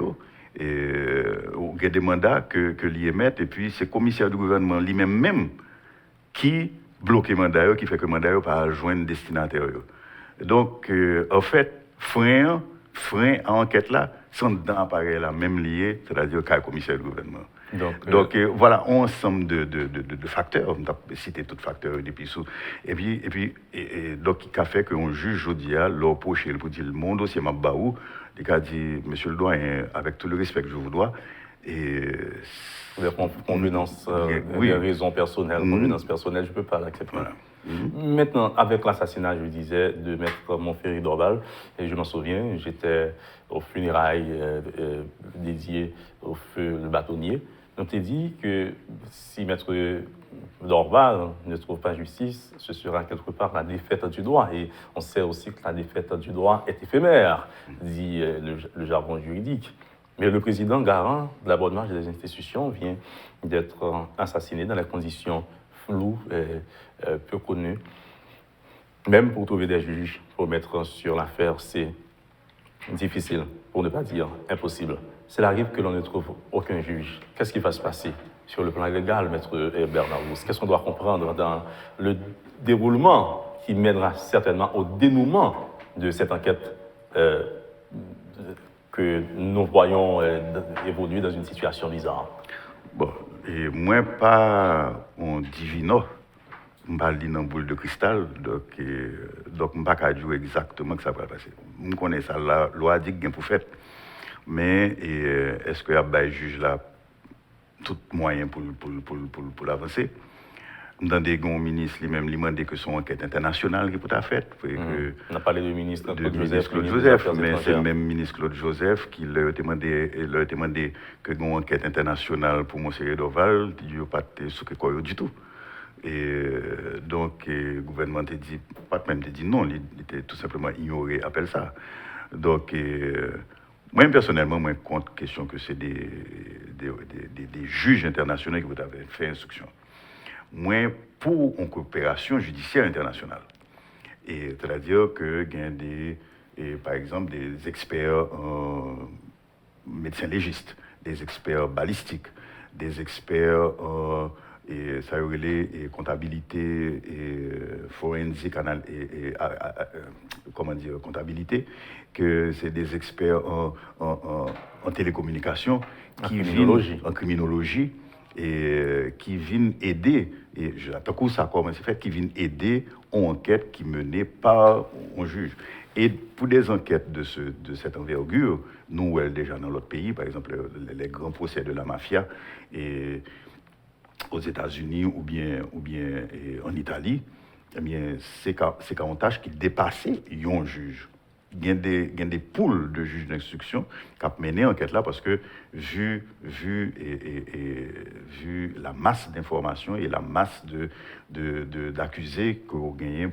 Il y a des mandats que l'IEMET et puis c'est le commissaire du gouvernement lui-même qui bloque les mandats, qui fait que les mandats ne pas joindre destinataire. Donc, en fait, frein à l'enquête là, sont dans l'appareil là, même lié, c'est-à-dire qu'à le commissaire du gouvernement. Donc voilà, un ensemble de facteurs, on a cité tous les facteurs depuis sous. Et donc, qui a fait qu'un juge, je dis, leur proche, pour dire, mon dossier m'a baou, il a dit, monsieur le doyen, avec tout le respect que je vous dois, et... Convenance, des raisons personnelles, convenance personnelle, je ne peux pas l'accepter. Voilà. Maintenant, avec l'assassinat, je disais, de Maître Montferry Dorval, et je m'en souviens, j'étais aux funérailles dédiées au feu le bâtonnier. On t'a dit que si Maître Dorval ne trouve pas justice, ce sera quelque part la défaite du droit. Et on sait aussi que la défaite du droit est éphémère, dit le jargon juridique. Mais le président garant de la bonne marche des institutions vient d'être assassiné dans des conditions floues et peu connues. Même pour trouver des juges pour mettre sur l'affaire, c'est difficile, pour ne pas dire impossible. S'il arrive que l'on ne trouve aucun juge, qu'est-ce qui va se passer sur le plan légal, Maître Bernard Rousse? Qu'est-ce qu'on doit comprendre dans le déroulement qui mènera certainement au dénouement de cette enquête que nous voyons évoluer dans une situation bizarre? Bon, et moi, pas un divino, je ne pas dans une boule de cristal, donc je ne peux pas dire exactement que ça va passer. Je connais ça, la loi dit qu'il y a pour faire, mais est-ce qu'il y a un juge là, tout moyen pour l'avancer? Dans des grands ministres, lui-même, lui demandé que son enquête internationale qui peut être faite. On a parlé du ministre Claude Joseph, mais c'est le même ministre Claude Joseph qui leur a demandé que une enquête internationale pour Montferry Dorval, il n'y a pas de secret du tout. Et donc, le gouvernement a dit, pas même dit non, il était tout simplement ignoré, appelle ça. Donc, moi, personnellement, je compte question que c'est des juges internationaux qui vont faire instruction. Moins pour une coopération judiciaire internationale. Et c'est-à-dire que il y a par exemple des experts médecins légistes, des experts balistiques, des experts et ça et comptabilité et forensique comment dire comptabilité, que c'est des experts en télécommunication en criminologie et qui viennent aider, et j'attends que ça commence, c'est fait, qui viennent aider aux enquêtes qui menées par un juge. Et pour des enquêtes de cette envergure, nous, déjà dans l'autre pays, par exemple, les grands procès de la mafia, et aux États-Unis ou bien en Italie, eh bien, c'est une tâche qui dépassait un juge. Il y a des poules de juges d'instruction qui ont mené l'enquête là parce que vu la masse d'informations et la masse d'accusés qu'on gagne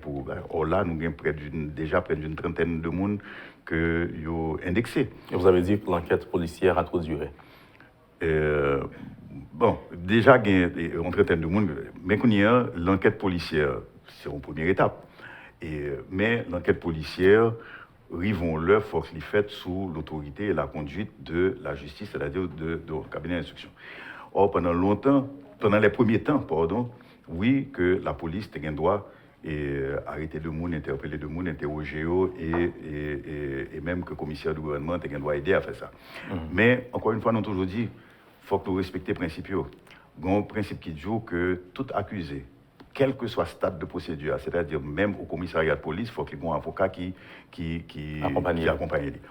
là nous avons déjà près d'une trentaine de monde que ont indexé. Et vous avez dit que l'enquête policière a trop duré. Bon, déjà il y a une trentaine de monde, mais l'enquête policière c'est une première étape. Mais l'enquête policière rivons-le, faut qu'il faite sous l'autorité et la conduite de la justice, c'est-à-dire de cabinet d'instruction. Or, pendant les premiers temps, oui, que la police a un droit arrêter de monde, interpeller de monde, interroger et même que le commissaire du gouvernement a un droit aider à faire ça. Mais, encore une fois, nous avons toujours dit, il faut que nous respections les principes. Il y a un principe qui dit que tout accusé, quel que soit le stade de procédure, c'est-à-dire même au commissariat de police, il faut qu'il y ait un avocat qui accompagne.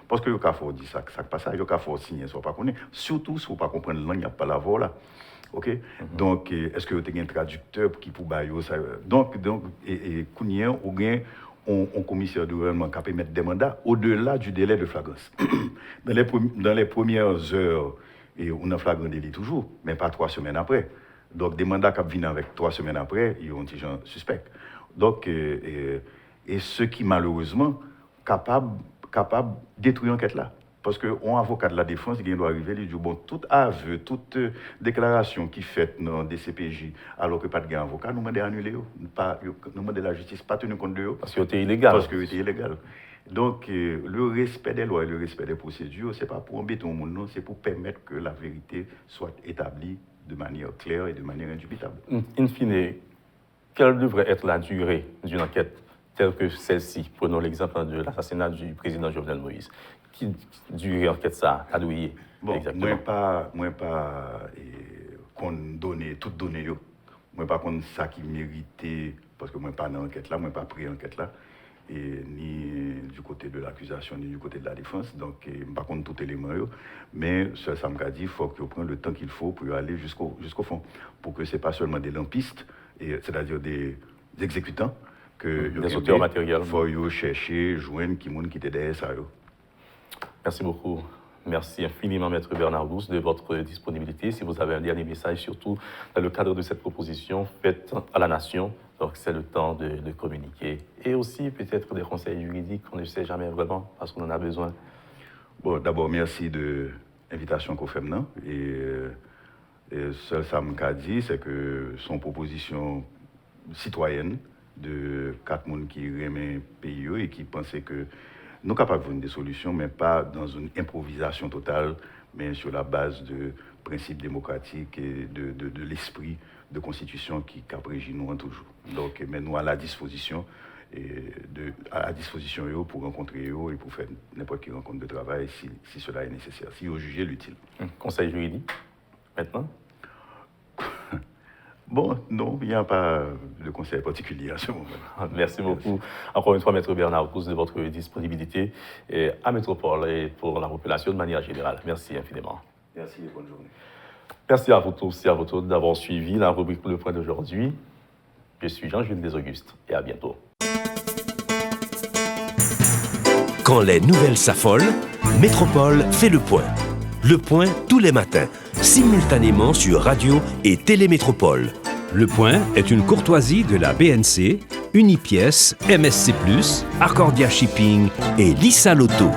Parce que le cas faut dire ça passe ça, le cas faut signer, soit pas connaît. Surtout si vous pas comprendre la langue, il n'y a pas la voix là. OK? Donc est-ce que vous avez un traducteur qui peut bailler ça? Donc Kounien ou bien on commissaire du gouvernement qui peut mettre des mandats au-delà du délai de flagrance. Dans les premières heures, et on a flagrant délit toujours, mais pas 3 semaines après. Donc, des mandats qui viennent avec 3 semaines après, ils ont des gens suspects. Donc, et ceux qui, malheureusement, capable de détruire l'enquête là. Parce qu'un avocat de la défense, il doit arriver, il dit, bon, tout aveu, toute déclaration qui fait dans des CPJ, alors que pas de avocat, nous demandons d'annuler, nous demandons la justice, pas tenir compte de eux. Parce que c'était illégal. Donc, le respect des lois et le respect des procédures, ce n'est pas pour embêter le monde, non, c'est pour permettre que la vérité soit établie de manière claire et de manière indubitable. In fine, quelle devrait être la durée d'une enquête telle que celle-ci? Prenons l'exemple de l'assassinat du président Jovenel Moïse. Qui durée enquête ça a douillé? Bon, moi pas qu'on donne toutes données. Moi, par contre, ça qui méritait, parce que moi, pas dans l'enquête là, moi, pas pris l'enquête là, et ni du côté de l'accusation, ni du côté de la défense. Donc, par contre, tout élément, mais ça me dit, il faut qu'on prenne le temps qu'il faut pour aller jusqu'au fond, pour que ce n'est pas seulement des lampistes, c'est-à-dire des exécutants, que des auteurs matériels. Il faut chercher, joindre qui était derrière ça. Merci beaucoup. Merci infiniment, Maître Bernard Gousse, de votre disponibilité. Si vous avez un dernier message, surtout dans le cadre de cette proposition faite à la nation, donc c'est le temps de communiquer. Et aussi peut-être des conseils juridiques, on ne sait jamais vraiment, parce qu'on en a besoin. Bon, d'abord, merci de l'invitation qu'on fait maintenant. Et seul ça m'a dit, c'est que son proposition citoyenne de 4 personnes qui remet pays et qui pensaient que nous sommes capables de trouver des solutions, mais pas dans une improvisation totale, mais sur la base de principes démocratiques et de l'esprit de constitution qui régit nous toujours. Donc, mais nous à la disposition pour rencontrer eux et pour faire n'importe quelle rencontre de travail si cela est nécessaire, si vous jugez l'utile. Conseil juridique, maintenant? Bon, non, il n'y a pas de conseil particulier à ce moment. Merci beaucoup. Encore une fois, Maître Bernard Gousse, de votre disponibilité à Métropole et pour la population de manière générale. Merci infiniment. Merci et bonne journée. Merci à vous tous et à vous toutes d'avoir suivi la rubrique Le Point d'aujourd'hui. Je suis Jean-Jules Desaugustes et à bientôt. Quand les nouvelles s'affolent, Métropole fait le point. Le point tous les matins, simultanément sur Radio et Télémétropole. Le Point est une courtoisie de la BNC, Unipièce, MSC+, Arcordia Shipping et Lisa Lotto.